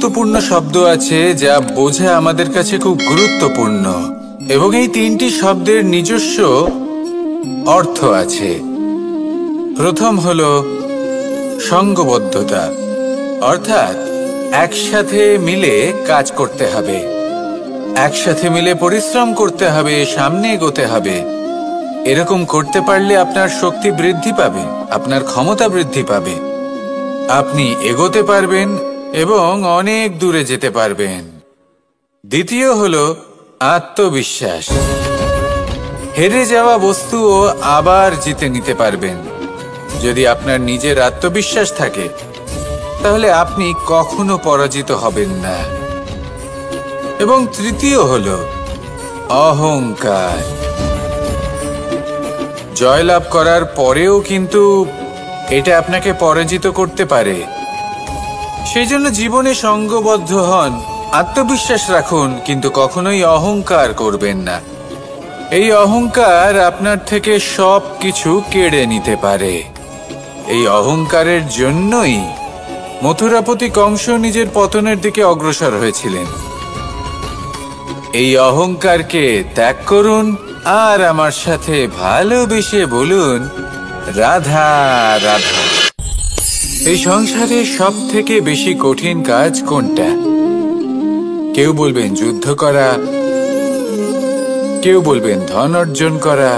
গুরুত্বপূর্ণ শব্দ আছে যা বোঝা আমাদের কাছে খুব গুরুত্বপূর্ণ, এবং এই তিনটি শব্দের নিজস্ব অর্থ আছে। প্রথম হলো সঙ্গবদ্ধতা, অর্থাৎ একসাথে মিলে কাজ করতে হবে, একসাথে মিলে পরিশ্রম করতে হবে, সামনে এগোতে হবে। এরকম করতে পারলে আপনার শক্তি বৃদ্ধি পাবে, আপনার ক্ষমতা বৃদ্ধি পাবে, আপনি এগোতে পারবেন এবং অনেক দূরে যেতে পারবেন। দ্বিতীয় হলো আত্মবিশ্বাস। হেরে যাওয়া বস্তুও আবার জিতে নিতে পারবেন। যদি আপনার নিজের আত্মবিশ্বাস থাকে তাহলে আপনি কখনো পরাজিত হবেন না। এবং তৃতীয় হলো অহংকার। জয়লাভ করার পরেও কিন্তু এটা আপনাকে পরাজিত করতে পারে। সেই জন্য জীবনে সঙ্গবদ্ধ হন, আত্মবিশ্বাস রাখুন, কিন্তু কখনোই অহংকার করবেন না। এই অহংকার আপনার থেকে সব কিছু কেড়ে নিতে পারে। এই অহংকারের জন্যই মথুরাপতি কংস নিজের পতনের দিকে অগ্রসর হয়েছিলেন। এই অহংকারকে ত্যাগ করুন আর আমার সাথে ভালোবেসে বলুন, রাধা রাধা। এই সংসারে সব থেকে বেশি কঠিন কাজ কোনটা? কেউ বলবেন যুদ্ধ করা, কেউ বলবেন ধন অর্জন করা,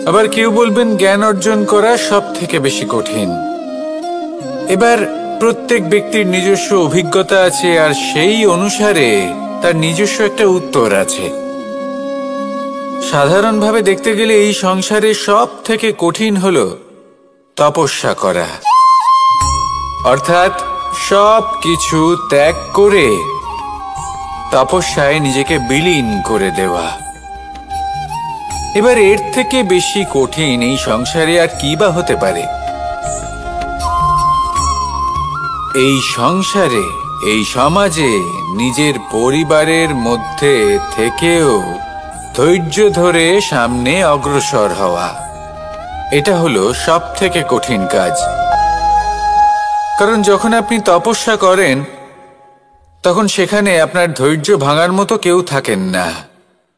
আবার কেউ বলবেন জ্ঞান অর্জন করা সব থেকে বেশি কঠিন। এবার প্রত্যেক ব্যক্তির নিজস্ব অভিজ্ঞতা আছে, আর সেই অনুসারে তার নিজস্ব একটা উত্তর আছে। সাধারণভাবে দেখতে গেলে এই সংসারে সব থেকে কঠিন হলো তপস্যা করা, অর্থাৎ সব কিছু ত্যাগ করে তপস্যায় নিজেকে বিলীন করে দেওয়া। এবার এর থেকে বেশি কঠিন এই সংসারে আর কি বা হতে পারে? এই সংসারে, এই সমাজে, নিজের পরিবারের মধ্যে থেকেও ধৈর্য ধরে সামনে অগ্রসর হওয়া, এটা হলো সব থেকে কঠিন কাজ। কারণ যখন আপনি তপস্যা করেন তখন সেখানে আপনার ধৈর্য ভাঙার মতো কেউ থাকেন না,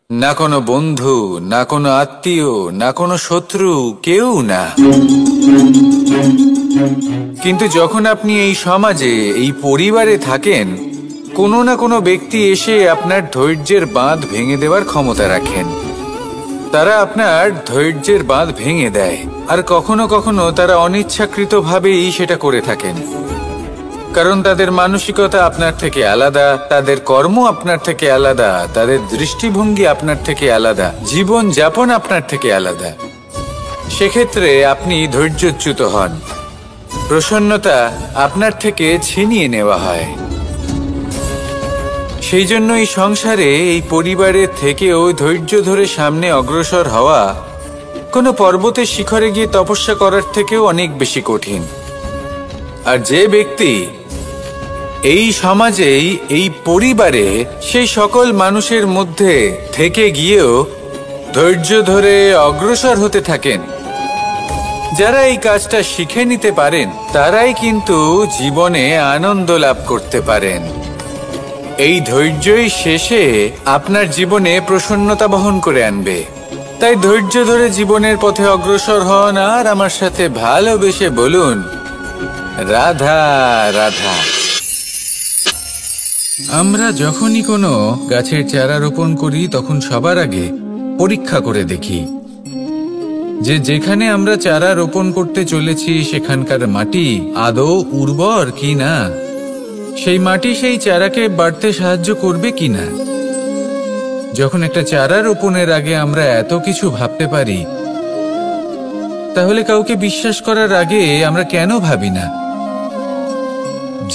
না কোনো বন্ধু, না কোনো আত্মীয়, না কোনো শত্রু, কেউ না। কিন্তু যখন আপনি এই সমাজে, এই পরিবারে থাকেন, কোনো না কোনো ব্যক্তি এসে আপনার ধৈর্যের বাঁধ ভেঙে দেওয়ার ক্ষমতা রাখেন। তারা আপনার ধৈর্যের বাঁধ ভেঙে দেয়, আর কখনো কখনো তারা অনিচ্ছাকৃতভাবেই সেটা করে থাকেন। কারণ তাদের মানসিকতা আপনার থেকে আলাদা, তাদের কর্ম আপনার থেকে আলাদা, তাদের দৃষ্টিভঙ্গি আপনার থেকে আলাদা, জীবন যাপন আপনার থেকে আলাদা। সেক্ষেত্রে আপনি ধৈর্যচ্যুত হন, প্রসন্নতা আপনার থেকে ছিনিয়ে নেওয়া হয়। সেই জন্য এই সংসারে, এই পরিবারের থেকেও ধৈর্য ধরে সামনে অগ্রসর হওয়া কোনো পর্বতের শিখরে গিয়ে তপস্যা করার থেকেও অনেক বেশি কঠিন। আর যে ব্যক্তি এই সমাজেই, এই পরিবারে, সেই সকল মানুষের মধ্যে থেকে গিয়েও ধৈর্য ধরে অগ্রসর হতে থাকেন, যারা এই কাজটা শিখে নিতে পারেন, তারাই কিন্তু জীবনে আনন্দ লাভ করতে পারেন। এই ধৈর্যই শেষে আপনার জীবনে প্রসন্নতা বহন করে আনবে। তাই ধৈর্য ধরে জীবনের পথে অগ্রসর হন আর আমার সাথে ভালোবেসে বলুন, রাধা রাধা। আমরা যখনই কোনো গাছের চারা রোপণ করি তখন সবার আগে পরীক্ষা করে দেখি যে যেখানে আমরা চারা রোপণ করতে চলেছি সেখানকার মাটি আদৌ উর্বর কি না, সেই মাটি সেই চারাকে বাড়তে সাহায্য করবে কিনা। যখন একটা চারা রোপণের আগে আমরা এত কিছু ভাবতে পারি, তাহলে কাউকে বিশ্বাস করার আগে আমরা কেন ভাবি না?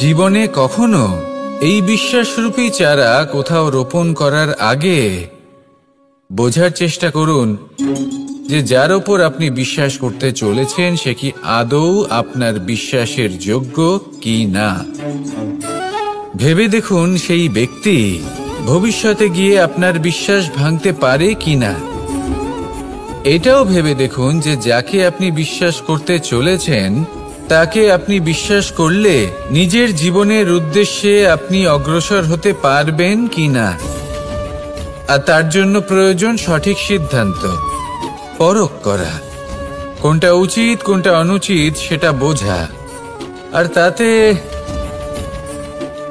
জীবনে কখনো এই বিশ্বাসরূপী চারা কোথাও রোপণ করার আগে বোঝার চেষ্টা করুন যে যার ওপর আপনি বিশ্বাস করতে চলেছেন সে কি আদৌ আপনার বিশ্বাসের যোগ্য কি না। ভেবে দেখুন সেই ব্যক্তি ভবিষ্যতে গিয়ে আপনার বিশ্বাস ভাঙতে পারে কিনা। এটাও ভেবে দেখুন যে যাকে আপনি বিশ্বাস করতে চলেছেন তাকে আপনি বিশ্বাস করলে নিজের জীবনের উদ্দেশ্যে আপনি অগ্রসর হতে পারবেন কিনা। আর তার জন্য প্রয়োজন সঠিক সিদ্ধান্ত, পরখ করা, কোনটা উচিত কোনটা অনুচিত সেটা বোঝা। আর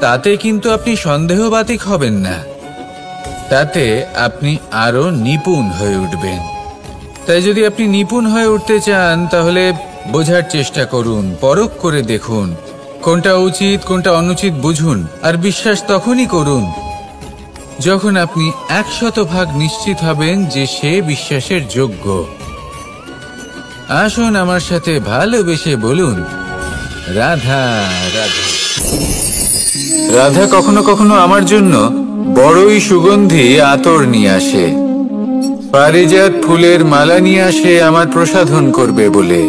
তাতে কিন্তু আপনি সন্দেহবাতিক হবেন না, তাতে আপনি আরো নিপুণ হয়ে উঠবেন। তাই যদি আপনি নিপুণ হয়ে উঠতে চান তাহলে বোঝার চেষ্টা করুন, পরখ করে দেখুন, কোনটা উচিত কোনটা অনুচিত বুঝুন। আর বিশ্বাস তখনই করুন যখন আপনি 100% নিশ্চিত হবেন যে সে বিশ্বাসের যোগ্য। আসুন আমার সাথে ভালোবেসে বলুন, রাধা রাধা। রাধা কখনো কখনো আমার জন্য বড়ই সুগন্ধি আতর নিয়ে আসে, পারিজাত ফুলের মালা নিয়ে আসে আমার প্রসাধন করবে বলে,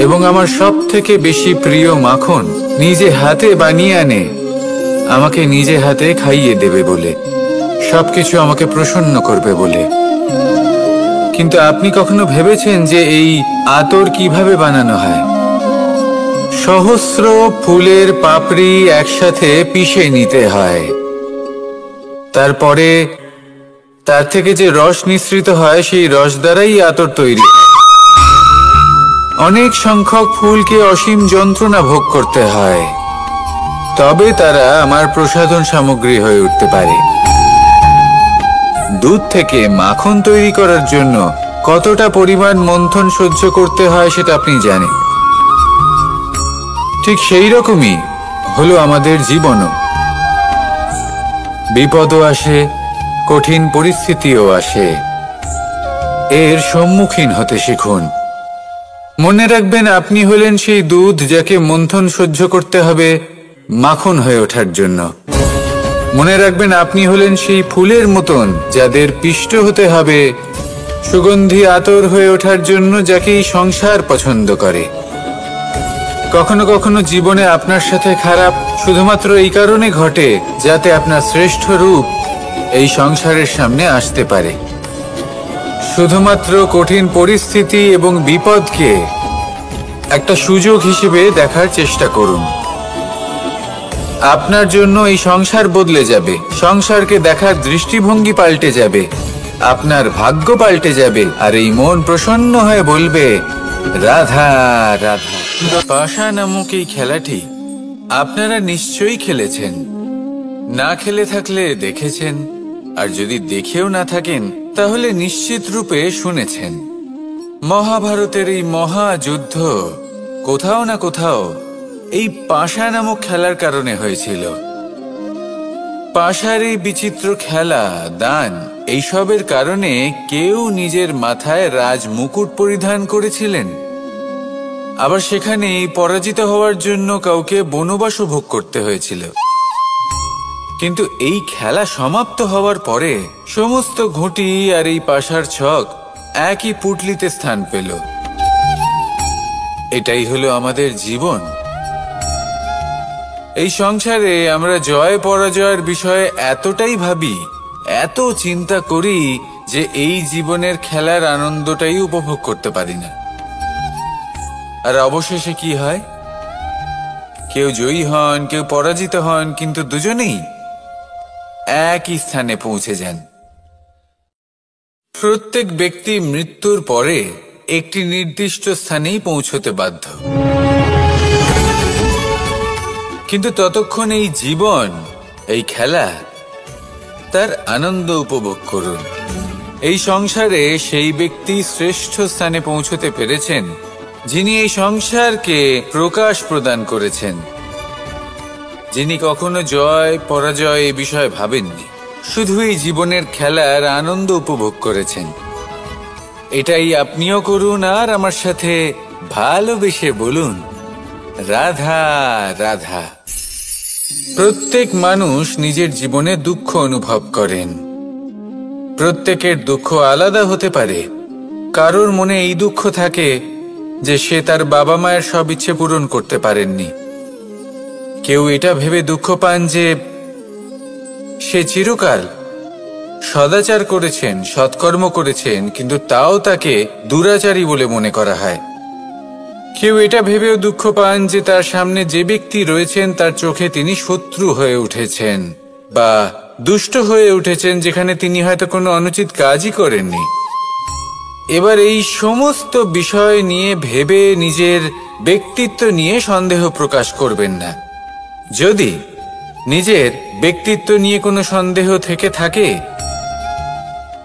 এবং আমার সব থেকে বেশি প্রিয় মাখন নিজে হাতে বানিয়ে আনে আমাকে নিজে হাতে খাইয়ে দেবে বলে, সবকিছু আমাকে প্রসন্ন করবে বলে। কিন্তু আপনি কখনো ভেবেছেন যে এই আতর কিভাবে বানানো হয়? সহস্র ফুলের পাপড়ি একসাথে পিষে নিতে হয়, তারপরে তার থেকে যে রস নিঃসৃত হয় সেই রস দ্বারাই আতর তৈরি হয়। অনেক সংখ্যক ফুলকে অসীম যন্ত্রণা ভোগ করতে হয়, তবে তারা আমার প্রসাধন সামগ্রী হয়ে উঠতে পারে। দুধ থেকে মাখন তৈরি করার জন্য কতটা পরিমাণ মন্থন সহ্য করতে হয় সেটা আপনি জানেন। ঠিক সেই রকমই হলো আমাদের জীবনও। বিপদও আসে, কঠিন পরিস্থিতিও আসে, এর সম্মুখীন হতে শিখুন। মনে রাখবেন আপনি হলেন সেই দুধ যাকে মন্থন সহ্য করতে হবে মাখন হয়ে ওঠার জন্য। মনে রাখবেন আপনি হলেন সেই ফুলের মতন যাদের পিষ্ট হতে হবে সুগন্ধি আতর হয়ে ওঠার জন্য, যাকে এই সংসার পছন্দ করে। কখনো কখনো জীবনে আপনার সাথে খারাপ শুধুমাত্র এই কারণে ঘটে যাতে আপনার শ্রেষ্ঠ রূপ এই সংসারের সামনে আসতে পারে। শুধুমাত্র কঠিন পরিস্থিতি এবং বিপদকে একটা সুযোগ হিসেবে দেখার চেষ্টা করুন। আপনার জন্য এই সংসার বদলে যাবে, সংসারকে দেখার দৃষ্টিভঙ্গি পাল্টে যাবে, আপনার ভাগ্য পাল্টে যাবে, আর এই মন প্রসন্ন হয়ে বলবে, রাধা রাধা। পাশা নামক এই খেলাটি আপনারা নিশ্চয়ই খেলেছেন, না খেলে থাকলে দেখেছেন, আর যদি দেখেও না থাকেন তাহলে নিশ্চিত রূপে শুনেছেন। মহাভারতের এই মহাযুদ্ধ কোথাও না কোথাও এই পাশা নামক খেলার কারণে হয়েছিল। পাশার এই বিচিত্র খেলা, দান, এইসবের কারণে কেউ নিজের মাথায় রাজ মুকুট পরিধান করেছিলেন, আবার সেখানে পরাজিত হওয়ার জন্য কাউকে বনবাসও ভোগ করতে হয়েছিল। কিন্তু এই খেলা সমাপ্ত হওয়ার পরে সমস্ত ঘুঁটি আর এই পাশার ছক একই পুটলিতে স্থান পেল। এটাই হলো আমাদের জীবন। এই সংসারে আমরা জয় পরাজয়ের বিষয়ে এতটাই ভাবি, এত চিন্তা করি যে এই জীবনের খেলার আনন্দটাই উপভোগ করতে পারি না। আর অবশেষে কি হয়? কেউ জয়ী হন, কেউ পরাজিত হন, কিন্তু দুজনেই একই স্থানে পৌঁছে যান। প্রত্যেক ব্যক্তি মৃত্যুর পরে একটি নির্দিষ্ট স্থানেই পৌঁছতে বাধ্য, কিন্তু ততক্ষণ এই জীবন, এই খেলা, তার আনন্দ উপভোগ করুন। এই সংসারে সেই ব্যক্তি শ্রেষ্ঠ স্থানে পৌঁছতে পেরেছেন যিনি এই সংসারকে প্রকাশ প্রদান করেছেন, যিনি কখনো জয় পরাজয় এ বিষয়ে ভাবেননি, শুধু এই জীবনের খেলার আনন্দ উপভোগ করেছেন। এটাই আপনিও করুন, আর আমার সাথে ভালোবেসে বলুন, রাধা রাধা। প্রত্যেক মানুষ নিজের জীবনে দুঃখ অনুভব করেন। প্রত্যেকের দুঃখ আলাদা হতে পারে। কারোর মনে এই দুঃখ থাকে যে সে তার বাবা মায়ের সব ইচ্ছে পূরণ করতে পারেননি। কেউ এটা ভেবে দুঃখ পান যে সে চিরকাল সদাচার করেছেন, সৎকর্ম করেছেন, কিন্তু তাও তাকে দুরাচারী বলে মনে করা হয়। কেউ এটা ভেবেও দুঃখ পান যে তার সামনে যে ব্যক্তি রয়েছেন তার চোখে তিনি শত্রু হয়ে উঠেছেন বা দুষ্ট হয়ে উঠেছেন, যেখানে তিনি হয়তো কোনো অনুচিত কাজই করেননি। এবার এই সমস্ত বিষয় নিয়ে ভেবে নিজের ব্যক্তিত্ব নিয়ে সন্দেহ প্রকাশ করবেন না। যদি নিজের ব্যক্তিত্ব নিয়ে কোনো সন্দেহ থেকে থাকে,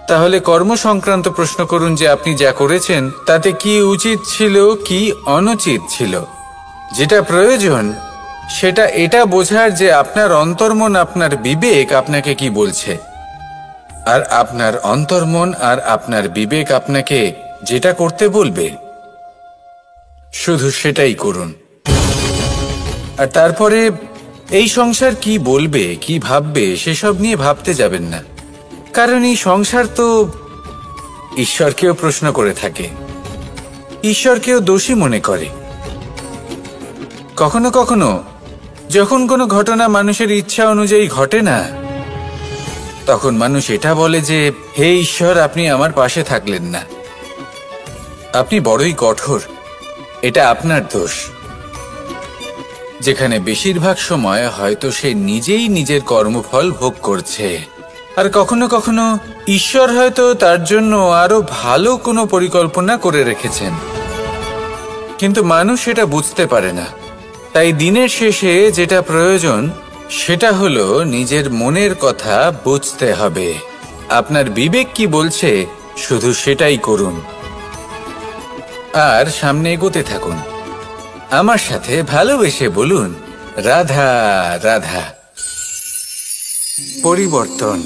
তাহলে কর্ম সংক্রান্ত প্রশ্ন করুন যে আপনি যা করেছেন তাতে কি উচিত ছিল, কি অনুচিত ছিল। যেটা প্রয়োজন সেটা এটা বোঝার যে আপনার অন্তর্মন, আপনার বিবেক আপনাকে কি বলছে, আর আপনার অন্তর্মন আর আপনার বিবেক আপনাকে যেটা করতে বলবে শুধু সেটাই করুন। আর তারপরে এই সংসার কি বলবে, কি ভাববে সেসব নিয়ে ভাবতে যাবেন না, কারণ এই সংসার তো ঈশ্বরকেও প্রশ্ন করে থাকে, ঈশ্বরকেও দোষী মনে করে। কখনো কখনো যখন কোনো ঘটনা মানুষের ইচ্ছা অনুযায়ী ঘটে না, তখন মানুষ এটা বলে যে হে ঈশ্বর, আপনি আমার পাশে থাকলেন না, আপনি বড়ই কঠোর, এটা আপনার দোষ। যেখানে বেশিরভাগ সময় হয়তো সে নিজেই নিজের কর্মফল ভোগ করছে। আর কখনো কখনো ঈশ্বর হয়তো তার জন্য আরো ভালো কোনো পরিকল্পনা করে রেখেছেন, কিন্তু মানুষ এটা বুঝতে পারে না। তাই দিনের শেষে যেটা প্রয়োজন সেটা হলো নিজের মনের কথা বুঝতে হবে। আপনার বিবেক কি বলছে শুধু সেটাই করুন, আর সামনে এগোতে থাকুন। আমার সাথে ভালোবেসে বলুন, রাধা রাধা। পরিবর্তন,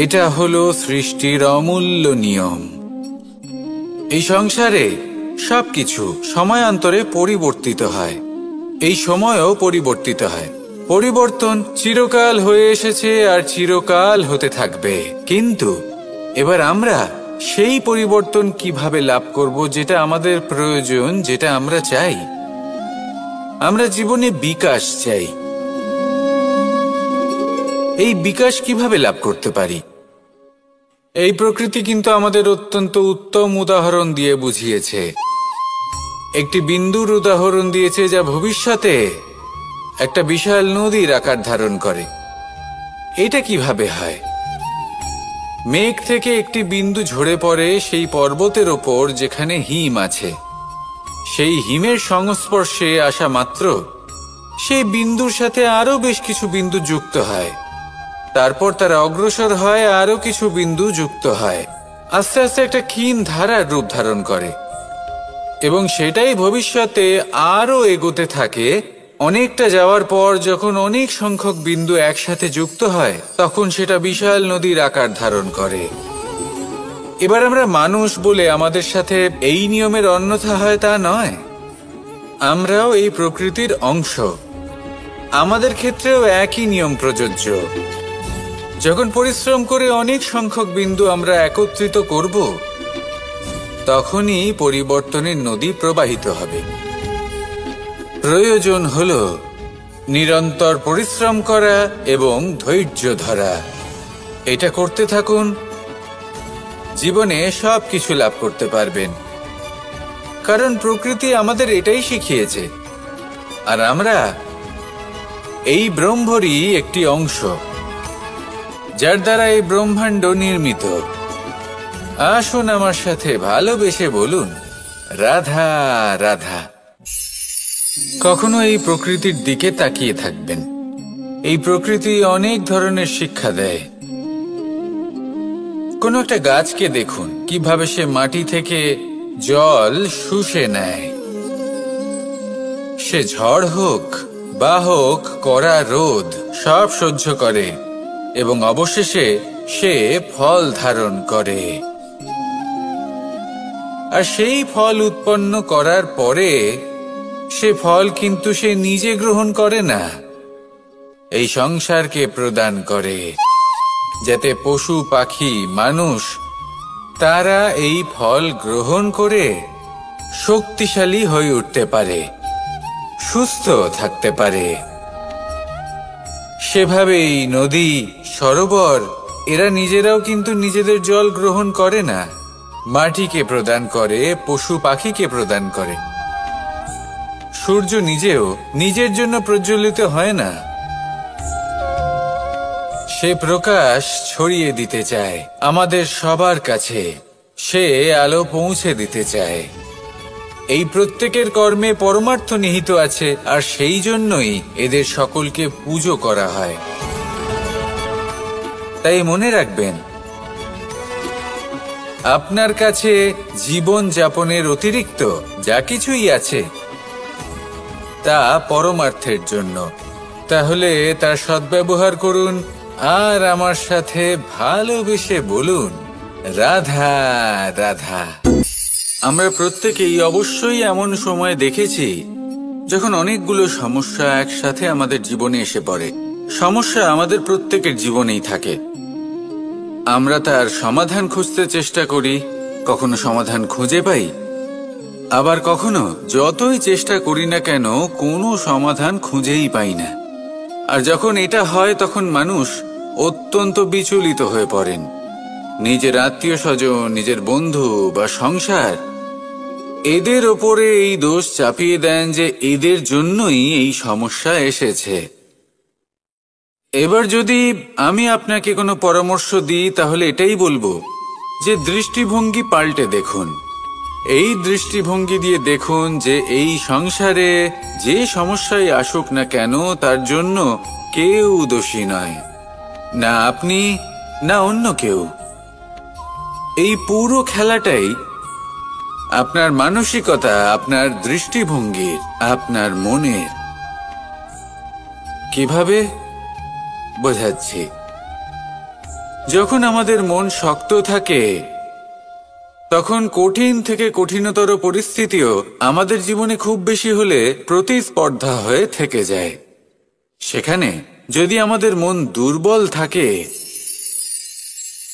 এটা হলো সৃষ্টির অমূল্য নিয়ম। এই সংসারে সবকিছু সময়ান্তরে পরিবর্তিত হয়, এই সময়ও পরিবর্তিত হয়। পরিবর্তন চিরকাল হয়ে এসেছে আর চিরকাল হতে থাকবে। কিন্তু এবার আমরা সেই পরিবর্তন কিভাবে লাভ করব, যেটা আমাদের প্রয়োজন, যেটা আমরা চাই। আমরা জীবনে বিকাশ চাই। এই বিকাশ কিভাবে লাভ করতে পারি? এই প্রকৃতি কিন্তু আমাদের অত্যন্ত উত্তম উদাহরণ দিয়ে বুঝিয়েছে। একটি বিন্দুর উদাহরণ দিয়েছে যা ভবিষ্যতে একটা বিশাল নদীর আকার ধারণ করে। এটা কিভাবে হয়? মেঘ থেকে একটি বিন্দু ঝরে পড়ে সেই পর্বতের ওপর যেখানে হিম আছে। সেই হিমের সংস্পর্শে আসা মাত্র সেই বিন্দুর সাথে আরো বেশ কিছু বিন্দু যুক্ত হয়। তারপর তারা অগ্রসর হয়, আরো কিছু বিন্দু যুক্ত হয়, আস্তে আস্তে একটা ক্ষীণ ধারার রূপ ধারণ করে, এবং সেটাই ভবিষ্যতে আরো এগোতে থাকে। অনেকটা যাওয়ার পর যখন অনেক সংখ্যক বিন্দু একসাথে যুক্ত হয়, তখন সেটা বিশাল নদীর আকার ধারণ করে। এবার আমরা মানুষ বলে আমাদের সাথে এই নিয়মের অন্যথা হয় তা নয়। আমরাও এই প্রকৃতির অংশ, আমাদের ক্ষেত্রেও একই নিয়ম প্রযোজ্য। যখন পরিশ্রম করে অনেক সংখ্যক বিন্দু আমরা একত্রিত করব, তখনই পরিবর্তনের নদী প্রবাহিত হবে। প্রয়োজন হলো নিরন্তর পরিশ্রম করা এবং ধৈর্য ধরা। এটা করতে থাকুন, জীবনে সব কিছু লাভ করতে পারবেন। কারণ প্রকৃতি আমাদের এটাই শিখিয়েছে, আর আমরা এই ব্রহ্মরই একটি অংশ, যার দ্বারা এই ব্রহ্মাণ্ড নির্মিত। আসুন আমার সাথে ভালোবেসে বলুন, রাধা রাধা। কখনো এই প্রকৃতির দিকে তাকিয়ে থাকবেন। এই প্রকৃতি অনেক ধরনের শিক্ষা দেয়। কোন একটা গাছকে দেখুন কিভাবে সে মাটি থেকে জল শুষে নেয়। সে ঝড় হোক বা হোক কড়া রোদ সব সহ্য করে, এবং অবশেষে সে ফল ধারণ করে। আর সেই ফল উৎপন্ন করার পরে সে ফল কিন্তু সে নিজে গ্রহণ করে না, এই সংসারকে প্রদান করে, যাতে পশু পাখি মানুষ তারা এই ফল গ্রহণ করে শক্তিশালী হয়ে উঠতে পারে, সুস্থ থাকতে পারে। সেভাবেই নদী, সরোবর এরা নিজেরাও কিন্তু নিজেদের জল গ্রহণ করে না, মাটিকে প্রদান করে, পশু পাখিকে প্রদান করে। সূর্য নিজেও নিজের জন্য প্রজ্বলিত হয় না, সে প্রকাশ ছড়িয়ে দিতে চায় আমাদের সবার কাছে, সে আলো পৌঁছে দিতে চায়। এই প্রত্যেকের কর্মে পরমার্থ নিহিত আছে, আর সেই জন্যই এদের সকলকে পুজো করা হয়। তাই মনে রাখবেন, আপনার কাছে জীবন যাপনের অতিরিক্ত যা কিছুই আছে তা পরমার্থের জন্য। তাহলে তার সদ্ব্যবহার করুন আর আমার সাথে ভালোবেসে বলুন, রাধা রাধা। আমরা প্রত্যেকেই অবশ্যই এমন সময় দেখেছি যখন অনেকগুলো সমস্যা একসাথে আমাদের জীবনে এসে পড়ে। সমস্যা আমাদের প্রত্যেকের জীবনেই থাকে, আমরা তার সমাধান খুঁজতে চেষ্টা করি, কখনো সমাধান খুঁজে পাই, আবার কখনো যতই চেষ্টা করি না কেন কোনো সমাধান খুঁজেই পাই না। আর যখন এটা হয় তখন মানুষ অত্যন্ত বিচলিত হয়ে পড়েন। নিজের আত্মীয় স্বজন, নিজের বন্ধু বা সংসার, এদের ওপরে এই দোষ চাপিয়ে দেন যে এদের জন্যই এই সমস্যা এসেছে। এবার যদি আমি আপনাকে কোনো পরামর্শ দিই তাহলে এটাই বলবো যে দৃষ্টিভঙ্গি পাল্টে দেখুন। এই দৃষ্টিভঙ্গি দিয়ে দেখুন যে এই সংসারে যে সমস্যায় আসুক না কেন তার জন্য কেউ দোষী নয়, না আপনি না অন্য কেউ। এই পুরো খেলাটাই আপনার মানসিকতা, আপনার দৃষ্টিভঙ্গির, আপনার মনের। কিভাবে বোঝাচ্ছি, যখন আমাদের মন শক্ত থাকে তখন কঠিন থেকে কঠিনতর পরিস্থিতিও আমাদের জীবনে খুব বেশি হলে প্রতিস্পর্ধা হয়ে থেকে যায়। সেখানে যদি আমাদের মন দুর্বল থাকে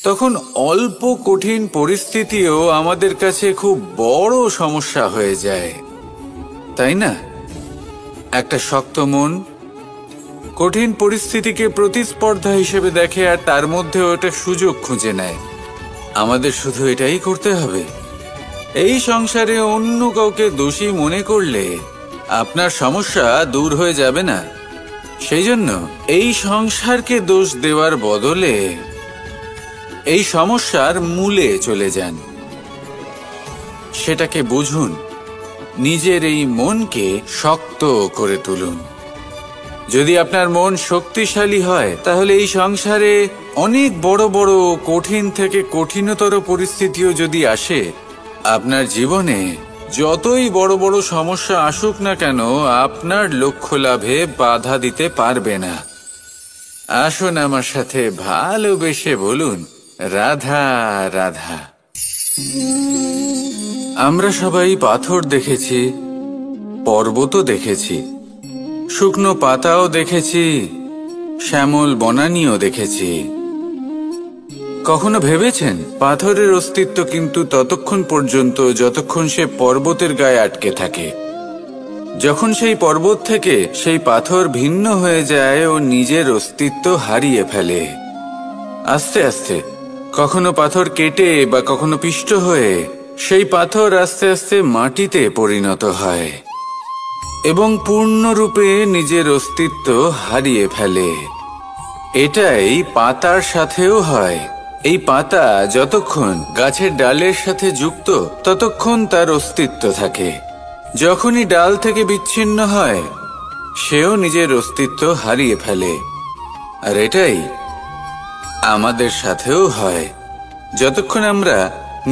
তখন অল্প কঠিন পরিস্থিতিও আমাদের কাছে খুব বড় সমস্যা হয়ে যায়, তাই না? একটা শক্ত মন কঠিন পরিস্থিতিকে প্রতিস্পর্ধা হিসেবে দেখে আর তার মধ্যে ওটা সুযোগ খুঁজে নেয়। আমাদের শুধু এটাই করতে হবে। এই সংসারে অন্য কাউকে দোষী মনে করলে আপনার সমস্যা দূর হয়ে যাবে না। সেই জন্য এই সংসারকে দোষ দেওয়ার বদলে এই সমস্যার মূলে চলে যান, সেটাকে বুঝুন, নিজের এই মনকে শক্ত করে তুলুন। যদি আপনার মন শক্তিশালী হয় তাহলে এই সংসারে অনেক বড় বড় কঠিন থেকে কঠিনতর পরিস্থিতিও যদি আসে, আপনার জীবনে যতই বড় বড় সমস্যা আসুক না কেন আপনার লক্ষ্য লাভে বাধা দিতে পারবে না। আসুন আমার সাথে ভালোবেসে বলুন, রাধা রাধা। আমরা সবাই পাথর দেখেছি, পর্বতও দেখেছি, শুকনো পাতাও দেখেছি, শ্যামল বনানীও দেখেছি। কখনো ভেবেছেন পাথরের অস্তিত্ব কিন্তু ততক্ষণ পর্যন্ত যতক্ষণ সে পর্বতের গায়ে আটকে থাকে। যখন সেই পর্বত থেকে সেই পাথর ভিন্ন হয়ে যায় ও নিজের অস্তিত্ব হারিয়ে ফেলে। আস্তে আস্তে কখনো পাথর কেটে বা কখনো পিষ্ট হয়ে সেই পাথর আস্তে আস্তে মাটিতে পরিণত হয় এবং পূর্ণরূপে নিজের অস্তিত্ব হারিয়ে ফেলে। এটাই পাতার সাথেও হয়। এই পাতা যতক্ষণ গাছের ডালের সাথে যুক্ত ততক্ষণ তার অস্তিত্ব থাকে। যখনই ডাল থেকে বিচ্ছিন্ন হয় সেও নিজের অস্তিত্ব হারিয়ে ফেলে। আর এটাই আমাদের সাথেও হয়। যতক্ষণ আমরা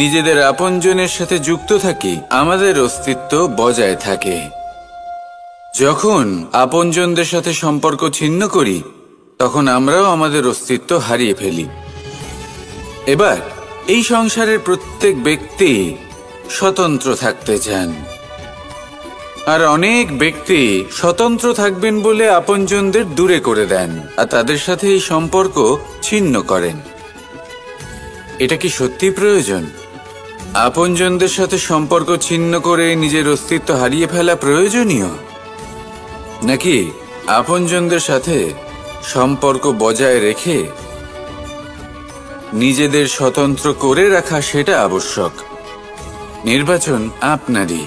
নিজেদের আপনজনের সাথে যুক্ত থাকি আমাদের অস্তিত্ব বজায় থাকে। যখন আপনজনদের সাথে সম্পর্ক ছিন্ন করি তখন আমরাও আমাদের অস্তিত্ব হারিয়ে ফেলি। এবার এই সংসারের প্রত্যেক ব্যক্তি স্বতন্ত্র থাকতে চান, আর অনেক ব্যক্তি স্বতন্ত্র থাকবেন বলে আপনজনদের দূরে করে দেন আর তাদের সাথে এই সম্পর্ক ছিন্ন করেন। এটা কি সত্যি প্রয়োজন? আপনজনদের সাথে সম্পর্ক ছিন্ন করে নিজের অস্তিত্ব হারিয়ে ফেলা প্রয়োজনীয়, নাকি আপনজনদের সাথে সম্পর্ক বজায় রেখে নিজেদের স্বতন্ত্র করে রাখা সেটা আবশ্যক? নির্বাচন আপনারই।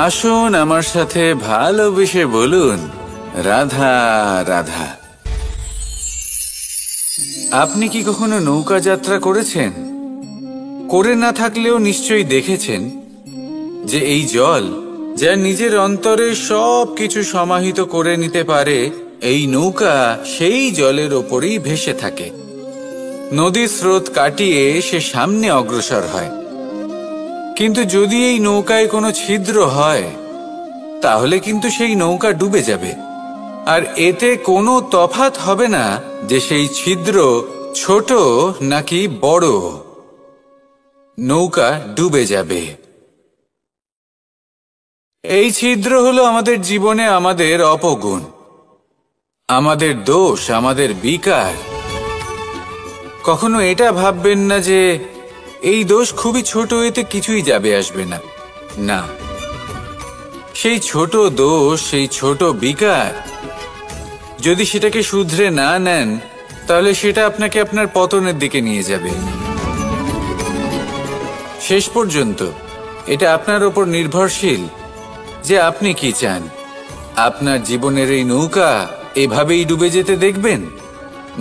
আসুন আমার সাথে ভালোবেসে বলুন, রাধা রাধা। আপনি কি কখনো নৌকা যাত্রা করেছেন? করে না থাকলেও নিশ্চয়ই দেখেছেন যে এই জল, যা নিজের অন্তরে সব কিছু সমাহিত করে নিতে পারে, এই নৌকা সেই জলের ওপরেই ভেসে থাকে। নদীর স্রোত কাটিয়ে সে সামনে অগ্রসর হয়। কিন্তু যদি এই নৌকায় কোনো ছিদ্র হয়, তাহলে কিন্তু সেই নৌকা ডুবে যাবে। আর এতে কোনো তফাৎ হবে না যে সেই ছিদ্র ছোট নাকি বড়, নৌকা ডুবে যাবে। এই ছিদ্র হলো আমাদের জীবনে আমাদের অপগুণ, আমাদের দোষ, আমাদের বিকার। কখনো এটা ভাববেন না যে এই দোষ খুবই ছোট, এতে কিছুই যাবে আসবে না। না, সেই ছোট দোষ, সেই ছোট বিকার, যদি সেটাকে শুধরে না নেন, তাহলে সেটা আপনাকে আপনার পতনের দিকে নিয়ে যাবে। শেষ পর্যন্ত এটা আপনার উপর নির্ভরশীল যে আপনি কি চান। আপনার জীবনের এই নৌকা এভাবেই ডুবে যেতে দেখবেন,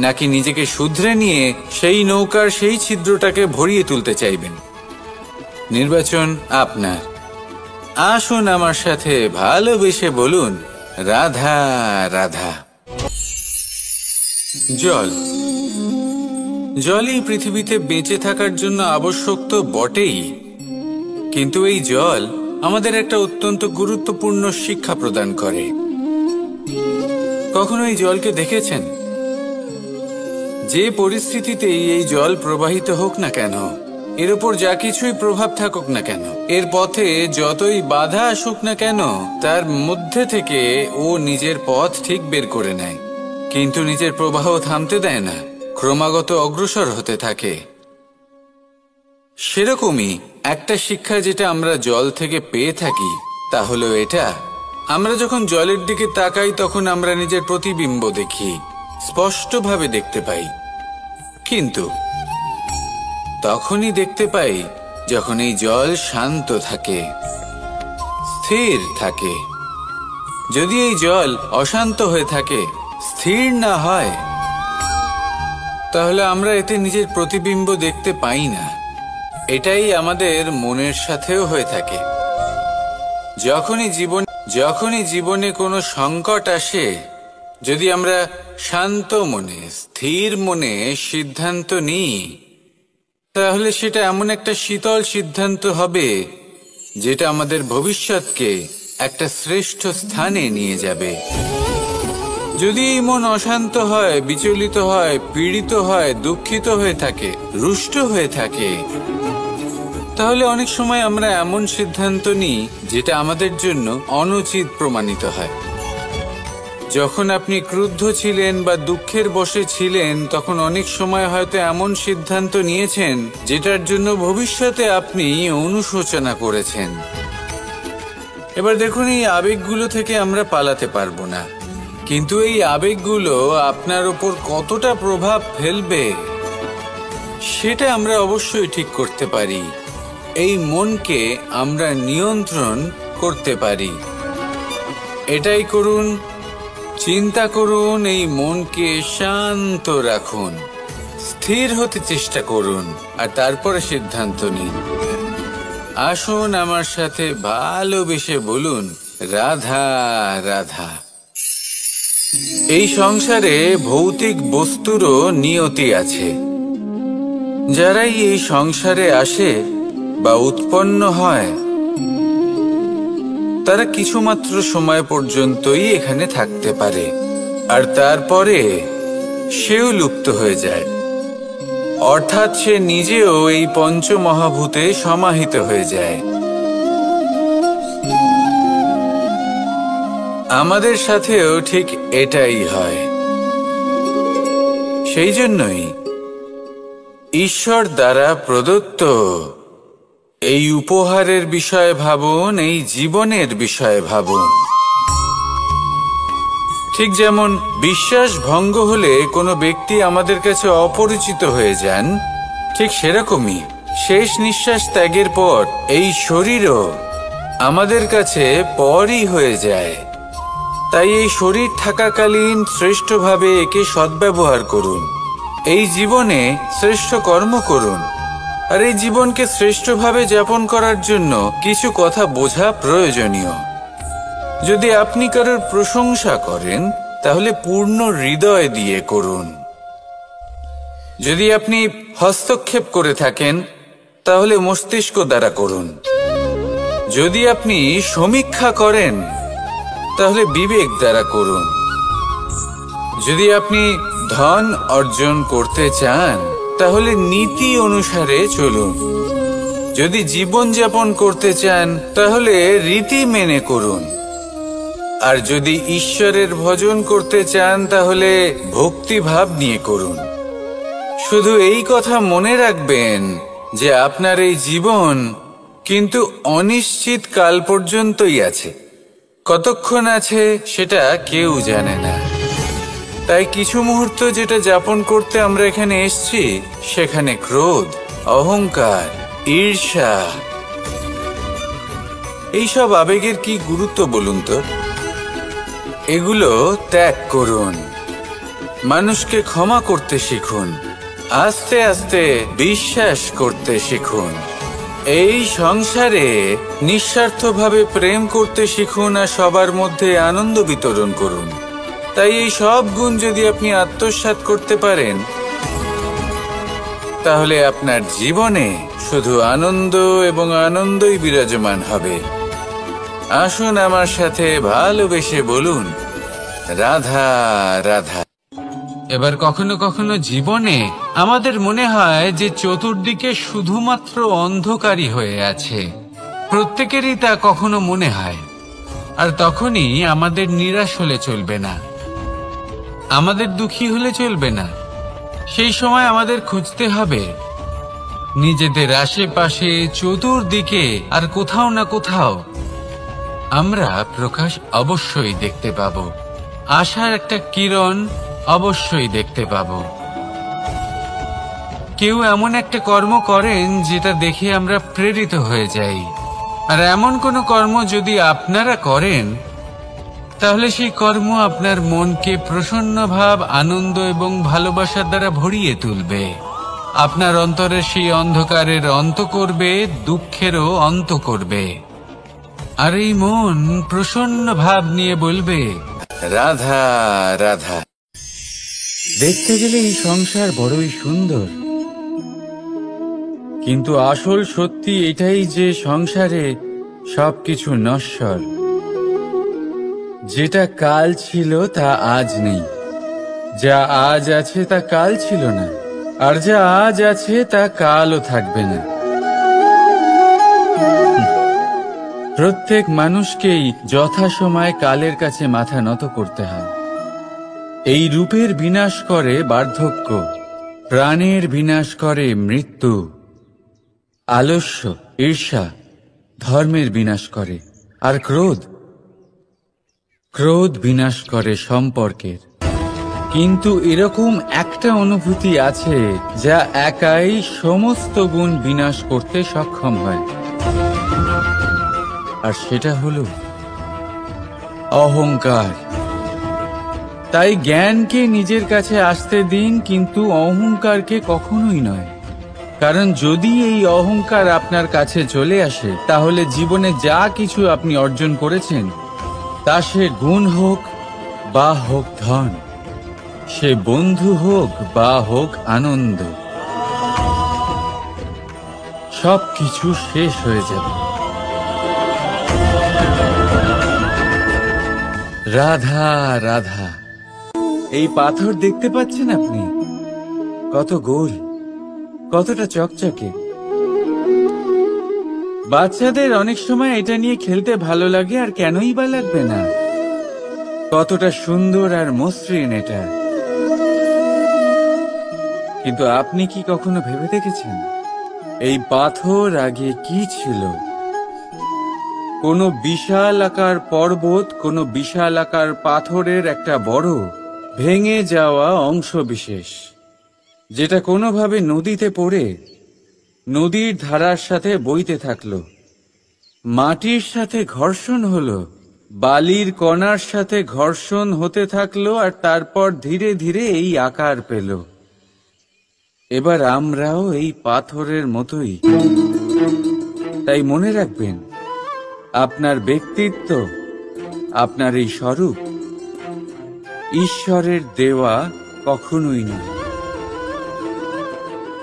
নাকি নিজেকে শুধরে নিয়ে সেই নৌকার সেই ছিদ্রটাকে ভরিয়ে তুলতে চাইবেন? নির্বাচন আপনার। আসুন আমার সাথে ভালোবেসে বলুন, রাধা রাধা। জল, জলই পৃথিবীতে বেঁচে থাকার জন্য আবশ্যক তো বটেই, কিন্তু এই জল আমাদের একটা অত্যন্ত গুরুত্বপূর্ণ শিক্ষা প্রদান করে। কখনো এই জলকে দেখেছেন? যে পরিস্থিতিতেই এই জল প্রবাহিত হোক না কেন, এর ওপর যা কিছুই প্রভাব থাকুক না কেন, এর পথে যতই বাধা আসুক না কেন, তার মধ্যে থেকে ও নিজের পথ ঠিক বের করে নেয়, কিন্তু নিজের প্রবাহ থামতে দেয় না, ক্রমাগত অগ্রসর হতে থাকে। সেরকমই একটা শিক্ষা যেটা আমরা জল থেকে পেয়ে থাকি, তা হলো এটা: আমরা যখন জলের দিকে তাকাই, তখন আমরা নিজের প্রতিবিম্ব দেখি, স্পষ্টভাবে দেখতে পাই। কিন্তু তখনই দেখতে পাই যখন এই জল শান্ত থাকে, স্থির থাকে। যদি এই জল অশান্ত হয়ে থাকে, স্থির না হয়, তাহলে আমরা এতে নিজের প্রতিবিম্ব দেখতে পাই না। এটাই আমাদের মনের সাথেও হয়ে থাকে। যখনই জীবনে কোনো সংকট আসে, যদি আমরা শান্ত মনে, স্থির মনে সিদ্ধান্ত নিই, তাহলে সেটা এমন একটা শীতল সিদ্ধান্ত হবে যেটা আমাদের ভবিষ্যৎকে একটা শ্রেষ্ঠ স্থানে নিয়ে যাবে। যদি এই মন অশান্ত হয়, বিচলিত হয়, পীড়িত হয়, দুঃখিত হয়ে থাকে, রুষ্ট হয়ে থাকে, তাহলে অনেক সময় আমরা এমন সিদ্ধান্ত নিই যেটা আমাদের জন্য অনুচিত প্রমাণিত হয়। যখন আপনি ক্রুদ্ধ ছিলেন বা দুঃখের বশে ছিলেন, তখন অনেক সময় হয়তো এমন সিদ্ধান্ত নিয়েছেন যেটার জন্য ভবিষ্যতে আপনি অনুশোচনা করেছেন। এবার দেখুন, এই আবেগগুলো থেকে আমরা পালাতে পারবো না, কিন্তু এই আবেগগুলো আপনার উপর কতটা প্রভাব ফেলবে সেটা আমরা অবশ্যই ঠিক করতে পারি। এই মনকে আমরা নিয়ন্ত্রণ করতে পারি। এটাই করুন, চিন্তা করুন, এই মনকে শান্ত রাখুন, স্থির হতে চেষ্টা করুন, আর তারপরে সিদ্ধান্ত নিন। আসুন আমার সাথে ভালোবেসে বলুন, রাধা রাধা। এই সংসারে ভৌতিক বস্তুরও নিয়তি আছে। যারাই এই সংসারে আসে বা উৎপন্ন হয়, তারা কিছুমাত্র সময় পর্যন্তই এখানে থাকতে পারে, আর তারপরে সেও লুপ্ত হয়ে যায়। অর্থাৎ সে নিজেও এই পঞ্চমহাভূতে সমাহিত হয়ে যায়। আমাদের সাথেও ঠিক এটাই হয়। সেই জন্যই ঈশ্বর দ্বারা প্রদত্ত এই উপহারের বিষয়ে ভাবুন, এই জীবনের বিষয়ে ভাবুন। ঠিক যেমন বিশ্বাস ভঙ্গ হলে কোনো ব্যক্তি আমাদের কাছে অপরিচিত হয়ে যান, ঠিক সেরকমই শেষ নিঃশ্বাস ত্যাগের পর এই শরীরও আমাদের কাছে পরই হয়ে যায়। তাই এই শরীর থাকাকালীন শ্রেষ্ঠভাবে একে সদ্ব্যবহার করুন। এই জীবনে শ্রেষ্ঠ কর্ম করুন। আর এই জীবনকে শ্রেষ্ঠভাবে যাপন করার জন্য কিছু কথা বোঝা প্রয়োজনীয়। যদি আপনি কারোর প্রশংসা করেন তাহলে পূর্ণ হৃদয় দিয়ে করুন। যদি আপনি হস্তক্ষেপ করে থাকেন তাহলে মস্তিষ্ক দ্বারা করুন। যদি আপনি সমীক্ষা করেন তাহলে বিবেক দ্বারা করুন। যদি আপনি ধন অর্জন করতে চান তাহলে নীতি অনুসারে চলুন। যদি জীবন যাপন করতে চান তাহলে রীতি মেনে করুন। আর যদি ঈশ্বরের ভজন করতে চান তাহলে ভক্তিভাব নিয়ে করুন। শুধু এই কথা মনে রাখবেন যে আপনার এই জীবন কিন্তু অনিশ্চিত কাল পর্যন্তই আছে। কতক্ষণ আছে সেটা কেউ জানে না। তাই কিছু মুহূর্ত যেটা যাপন করতে আমরা এখানে এসেছি সেখানে ক্রোধ, অহংকার, ঈর্ষা এইসব আবেগের কি গুরুত্ব বলুন তো? এগুলো ত্যাগ করুন। মানুষকে ক্ষমা করতে শিখুন। আস্তে আস্তে বিশ্বাস করতে শিখুন। এই সংসারে নিঃস্বার্থভাবে প্রেম করতে শিখুন আর সবার মধ্যে আনন্দ বিতরণ করুন। তাই এই সব গুণ যদি আপনি আত্মসাৎ করতে পারেন তাহলে আপনার জীবনে শুধু আনন্দ এবং আনন্দই বিরাজমান হবে। আসুন আমার সাথে ভালোবেসে বলুন, রাধা রাধা। এবার কখনো কখনো জীবনে আমাদের মনে হয় যে চতুর্দিকে শুধুমাত্র অন্ধকারই হয়ে আছে। প্রত্যেকেরই তা কখনো মনে হয়। আর তখনই আমাদের নিরাশ হলে চলবে না, আমাদের দুঃখী হলে চলবে না। সেই সময় আমাদের খুঁজতে হবে নিজেদের আশেপাশে, চতুর্দিকে আর কোথাও না কোথাও আমরা প্রকাশ অবশ্যই দেখতে পাবো। আশার একটা কিরণ অবশ্যই দেখতে পাবো। কেউ এমন একটা কর্ম করেন যেটা দেখে আমরা প্রেরিত হয়ে যাই। আর এমন কোনো কর্ম যদি আপনারা করেন তাহলে সেই কর্ম আপনার মনকে প্রসন্ন ভাব, আনন্দ এবং ভালোবাসার দ্বারা ভরিয়ে তুলবে। আপনার অন্তরের সেই অন্ধকারের অন্ত করবে, দুঃখেরও অন্ত করবে। আর এই মন প্রসন্ন ভাব নিয়ে বলবে, রাধা রাধা। দেখতে গেলে এই সংসার বড়ই সুন্দর, কিন্তু আসল সত্যি এটাই যে সংসারে সবকিছু নশ্বর। যেটা কাল ছিল তা আজ নেই, যা আজ আছে তা কাল ছিল না, আর যা আজ আছে তা কালও থাকবে না। প্রত্যেক মানুষকেই যথাসময়ে কালের কাছে মাথা নত করতে হয়। এই রূপের বিনাশ করে বার্ধক্য, প্রাণের বিনাশ করে মৃত্যু। আলস্য, ঈর্ষা ধর্মের বিনাশ করে, আর ক্রোধ বিনাশ করে সম্পর্কের। কিন্তু এরকম একটা অনুভূতি আছে যা একাই সমস্ত গুণ বিনাশ করতে সক্ষম হয়, আর সেটা হলো অহংকার। তাই জ্ঞানকে নিজের কাছে আসতে দিন, কিন্তু অহংকারকে কখনোই নয়। কারণ যদি এই অহংকার আপনার কাছে চলে আসে তাহলে জীবনে যা কিছু আপনি অর্জন করেছেন, তা সে গুণ হোক বা হোক ধন, সে বন্ধু হোক বা হোক আনন্দ, সবকিছু শেষ হয়ে যাবে। রাধা রাধা। এই পাথর দেখতে পাচ্ছেন আপনি? কত গোল, কতটা চকচকে। বাচ্চাদের অনেক সময় এটা নিয়ে খেলতে ভালো লাগে, আর কেনই বা লাগবে না? কতটা সুন্দর আর মসৃণ এটা। কিন্তু আপনি কি কখনো ভেবে দেখেছেন এই পাথর আগে কি ছিল? কোনো বিশাল আকার পর্বত, কোনো বিশাল আকার পাথরের একটা বড় ভেঙে যাওয়া অংশ বিশেষ, যেটা কোনোভাবে নদীতে পড়ে নদীর ধারার সাথে বইতে থাকলো, মাটির সাথে ঘর্ষণ হলো, বালির কণার সাথে ঘর্ষণ হতে থাকলো, আর তারপর ধীরে ধীরে এই আকার পেল। এবার আমরাও এই পাথরের মতোই। তাই মনে রাখবেন, আপনার ব্যক্তিত্ব, আপনার এই স্বরূপ ঈশ্বরের দেওয়া কখনোই নয়।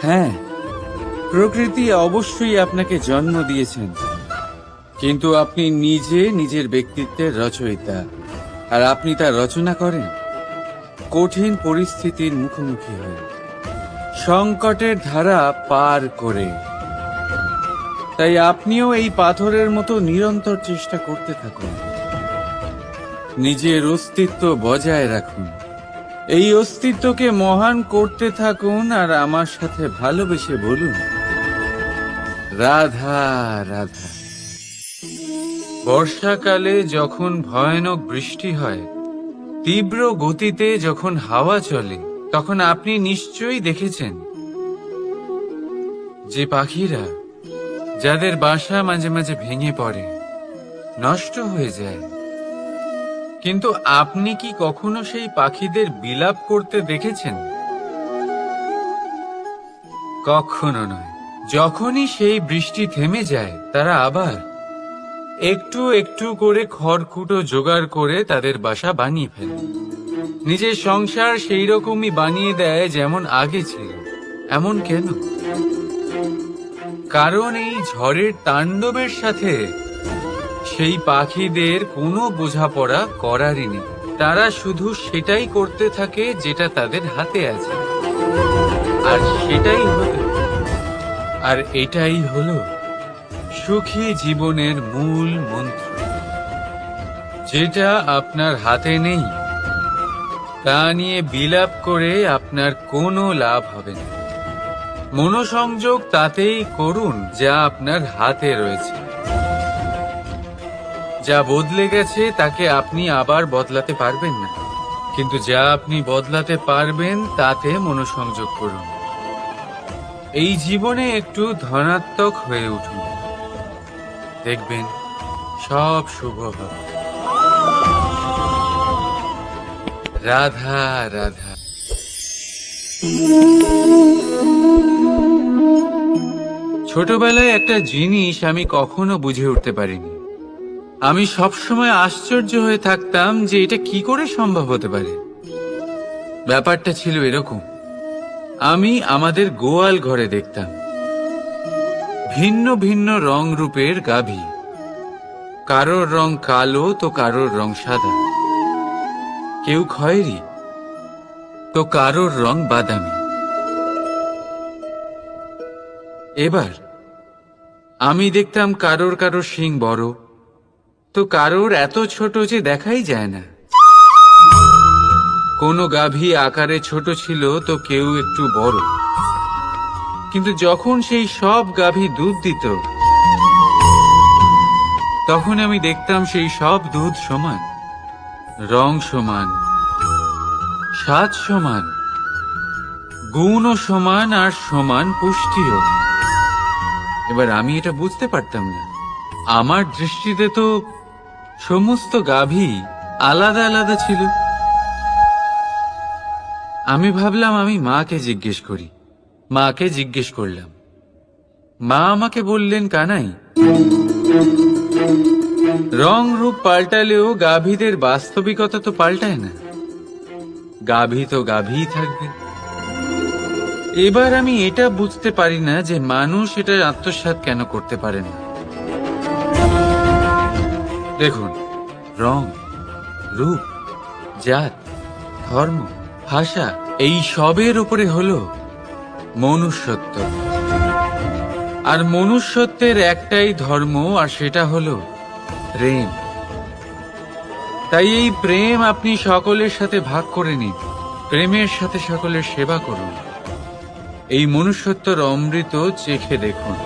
হ্যাঁ, প্রকৃতি অবশ্যই আপনাকে জন্ম দিয়েছেন, কিন্তু আপনি নিজে নিজের ব্যক্তিত্বের রচয়িতা, আর আপনি তা রচনা করেন কঠিন পরিস্থিতির মুখোমুখি হয়ে, সংকটের ধারা পার করে। তাই আপনিও এই পাথরের মতো নিরন্তর চেষ্টা করতে থাকুন, নিজের অস্তিত্ব বজায় রাখুন, এই অস্তিত্বকে মহান করতে থাকুন, আর আমার সাথে ভালোবেসে বলুন, রাধা রাধা। বর্ষাকালে যখন ভয়ানক বৃষ্টি হয়, তীব্র গতিতে যখন হাওয়া চলে, তখন আপনি নিশ্চয়ই দেখেছেন যে পাখিরা, যাদের বাসা মাঝে মাঝে ভেঙে পড়ে, নষ্ট হয়ে যায়, কিন্তু আপনি কি কখনো সেই পাখিদের বিলাপ করতে দেখেছেন? কখনো নয়। যখনই সেই বৃষ্টি থেমে যায়, তারা আবার একটু একটু করে খড়কুটো জোগাড় করে তাদের বাসা বানিয়ে ফেলে, নিজের সংসার সেই রকমই বানিয়ে দেয় যেমন আগে ছিল। এমন কেন? কারণ এই ঝড়ের তাণ্ডবের সাথে সেই পাখিদের কোনো বোঝাপড়া করারই নেই। তারা শুধু সেটাই করতে থাকে যেটা তাদের হাতে আছে, আর সেটাই হলো, আর এটাই হলো সুখী জীবনের মূল মন্ত্র। যেটা আপনার হাতে নেই, তা নিয়ে বিলাপ করে আপনার কোনো লাভ হবে না। মনোসংযোগ তাতেই করুন যা আপনার হাতে রয়েছে। যা বদলে গেছে তাকে আপনি আবার বদলাতে পারবেন না, কিন্তু যা আপনি বদলাতে পারবেন তাতে মনোসংযোগ করুন। এই জীবনে একটু ধনাত্মক হয়ে উঠুন, দেখবেন সব শুভ হবে। রাধা রাধা। ছোটবেলায় একটা জিনিস আমি কখনো বুঝে উঠতে পারিনি। আমি সবসময় আশ্চর্য হয়ে থাকতাম যে এটা কি করে সম্ভব হতে পারে। ব্যাপারটা ছিল এরকম, আমি আমাদের গোয়াল ঘরে দেখতাম ভিন্ন ভিন্ন রং রূপের গাভী। কারোর রং কালো তো কারোর রং সাদা, কেউ খয়েরি তো কারোর রং বাদামি। এবার আমি দেখতাম কারোর কারোর শিং বড় তো কারোর এত ছোট যে দেখাই যায় না। কোনো গাভী আকারে ছোট ছিল তো কেউ একটু বড়, কিন্তু যখন সেই সব গাভী দুধ দিত, তখন আমি দেখতাম সেই সব দুধ সমান, রং সমান, স্বাদ সমান, গুণও সমান, আর সমান পুষ্টিও। এবার আমি এটা বুঝতে পারতাম না। আমার দৃষ্টিতে তো সমস্ত গাভী আলাদা আলাদা ছিল। আমি ভাবলাম আমি মাকে জিজ্ঞেস করি। মাকে জিজ্ঞেস করলাম। মা আমাকে বললেন, কানাই, রং রূপ পাল্টালেও গাভীদের বাস্তবিকতা তো পাল্টায় না। গাভী তো গাভীই থাকবে। এবার আমি এটা বুঝতে পারি না যে মানুষ এটা আত্মসাৎ কেন করতে পারে না। দেখুন, রং, রূপ, জাত, ধর্ম, ভাষা, এই সবের উপরে হলো মনুষ্যত্ব। আর মনুষ্যত্বের একটাই ধর্ম, আর সেটা হলো প্রেম। তাই এই প্রেম আপনি সকলের সাথে ভাগ করে নিন, প্রেমের সাথে সকলের সেবা করুন। এই মনুষ্যত্বর অমৃত চেখে দেখুন,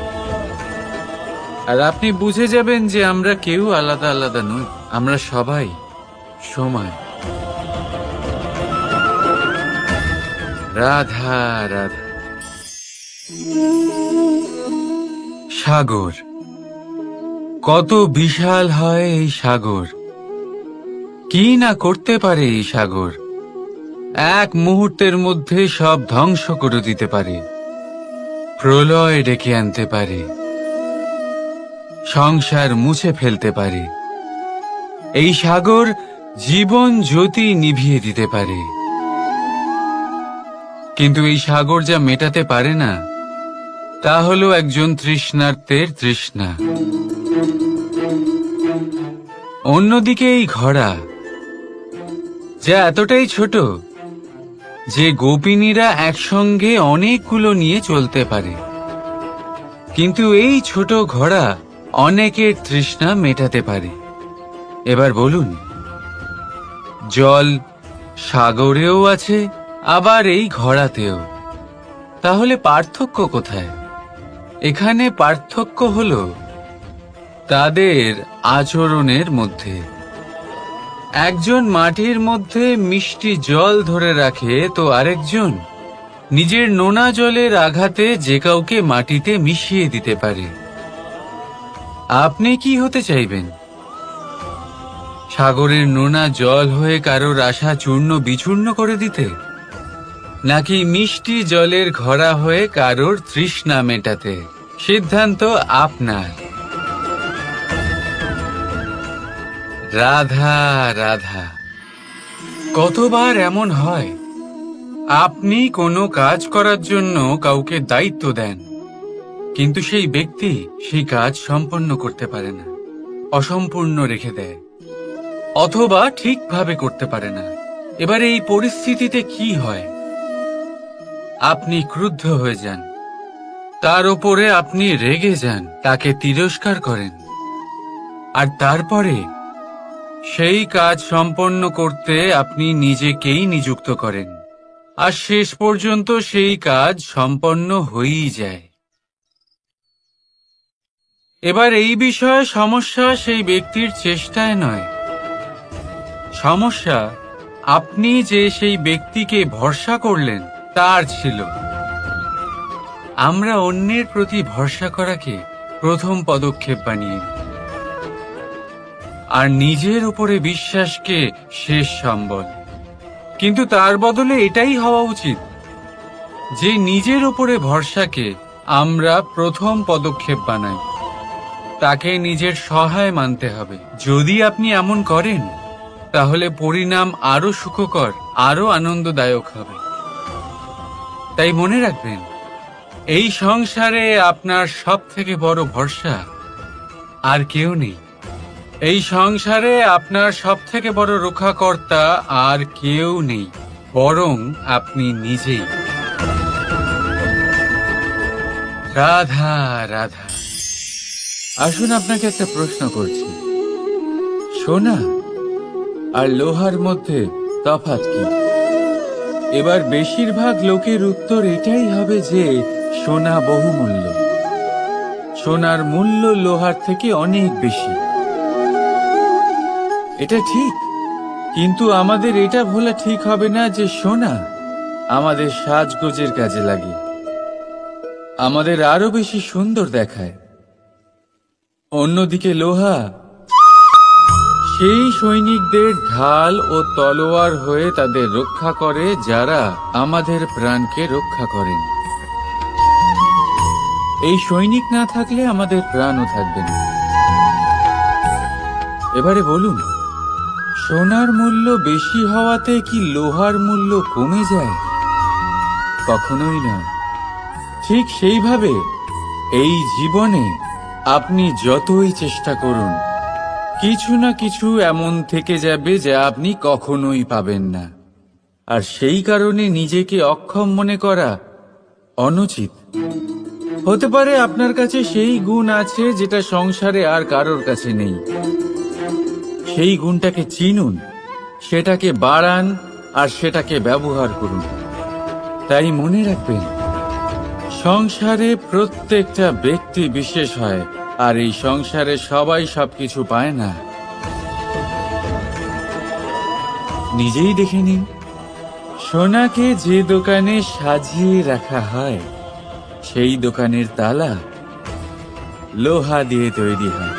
আর আপনি বুঝে যাবেন যে আমরা কেউ আলাদা আলাদা নই, আমরা সবাই সমান। রাধা রাধা। সাগর কত বিশাল হয় এই সাগর, কি না করতে পারে এই সাগর। এক মুহূর্তের মধ্যে সব ধ্বংস করে দিতে পারে, প্রলয় ডেকে আনতে পারে, সংসার মুছে ফেলতে পারে। এই সাগর জীবন জ্যোতি নিভিয়ে দিতে পারে। কিন্তু এই সাগর যা মেটাতে পারে না তা হলো একজন তৃষ্ণার্তের তৃষ্ণা। অন্যদিকে এই ঘোড়া যা এতটাই ছোট যে গোপিনীরা একসঙ্গে অনেকগুলো নিয়ে চলতে পারে, কিন্তু এই ছোট ঘোড়া অনেকের তৃষ্ণা মেটাতে পারে। এবার বলুন, জল সাগরেও আছে, আবার এই ঘোড়াতেও। তাহলে পার্থক্য কোথায়? এখানে পার্থক্য হলো তাদের আচরণের মধ্যে। একজন মাটির মধ্যে মিষ্টি জল ধরে রাখে, তো আরেকজন নিজের নোনা জলের আঘাতে যে কাউকে মাটিতে মিশিয়ে দিতে পারে। আপনি কি হতে চাইবেন? সাগরের নোনা জল হয়ে কারোর আশা চূর্ণ বিচূর্ণ করে দিতে, নাকি মিষ্টি জলের ঘোড়া হয়ে কারোর তৃষ্ণা মেটাতে? সিদ্ধান্ত আপনার। রাধা রাধা। কতবার এমন হয় আপনি কোনো কাজ করার জন্য কাউকে দায়িত্ব দেন, কিন্তু সেই ব্যক্তি সেই কাজ সম্পন্ন করতে পারে না, অসম্পূর্ণ রেখে দেয়, অথবা ঠিকভাবে করতে পারে না। এবার এই পরিস্থিতিতে কি হয়? আপনি ক্রুদ্ধ হয়ে যান, তার উপরে আপনি রেগে যান, তাকে তিরস্কার করেন, আর তারপরে সেই কাজ সম্পন্ন করতে আপনি নিজেকেই নিযুক্ত করেন, আর শেষ পর্যন্ত সেই কাজ সম্পন্ন হয়েই যায়। এবার এই বিষয়ে সমস্যা সেই ব্যক্তির চেষ্টায় নয়, সমস্যা আপনি যে সেই ব্যক্তিকে ভরসা করলেন তার ছিল। আমরা অন্যের প্রতি ভরসা করাকে প্রথম পদক্ষেপ বানিয়ে নিই, আর নিজের উপরে বিশ্বাসকে শেষ সম্বল। কিন্তু তার বদলে এটাই হওয়া উচিত যে নিজের উপরে ভরসাকে আমরা প্রথম পদক্ষেপ বানাই, তাকে নিজের সহায় মানতে হবে। যদি আপনি এমন করেন তাহলে পরিণাম আরো সুখকর, আরো আনন্দদায়ক হবে। তাই মনে রাখবেন, এই সংসারে আপনার সবথেকে বড় ভরসা আর কেউ নেই। এই সংসারে আপনার সবথেকে বড় রক্ষাকর্তা আর কেউ নেই, বরং আপনি নিজেই। রাধা রাধা। আসুন আপনাকে একটা প্রশ্ন করছি, সোনা আর লোহার মধ্যে তফাৎ কি? এবার বেশিরভাগ লোকের উত্তর এটাই হবে যে সোনা বহুমূল্য, সোনার মূল্য লোহার থেকে অনেক বেশি। এটা ঠিক, কিন্তু আমাদের এটা ভোলা ঠিক হবে না যে সোনা আমাদের সাজগোজের কাজে লাগে, আমাদের আরো বেশি সুন্দর দেখায়। অন্যদিকে লোহা সেই সৈনিকদের ঢাল ও তলোয়ার হয়ে তাদের রক্ষা করে যারা আমাদের প্রাণকে রক্ষা করেন। এই সৈনিক না থাকলে আমাদের প্রাণও থাকবে না। এবারে বলুন, সোনার মূল্য বেশি হওয়াতে কি লোহার মূল্য কমে যায়? কখনোই না। ঠিক সেইভাবে এই জীবনে আপনি যতই চেষ্টা করুন, কিছু না কিছু এমন থেকে যাবে যা আপনি কখনোই পাবেন না, আর সেই কারণে নিজেকে অক্ষম মনে করা অনুচিত। হতে পারে আপনার কাছে সেই গুণ আছে যেটা সংসারে আর কারোর কাছে নেই। সেই গুণটাকে চিনুন, সেটাকে বাড়ান, আর সেটাকে ব্যবহার করুন। তাই মনে রাখবেন, সংসারে প্রত্যেকটা ব্যক্তি বিশেষ হয়, আর এই সংসারে সবাই সবকিছু পায় না। নিজেই দেখে নিন, সোনাকে যে দোকানে সাজিয়ে রাখা হয় সেই দোকানের তালা লোহা দিয়ে তৈরি হয়।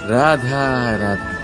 রাধা রাধা।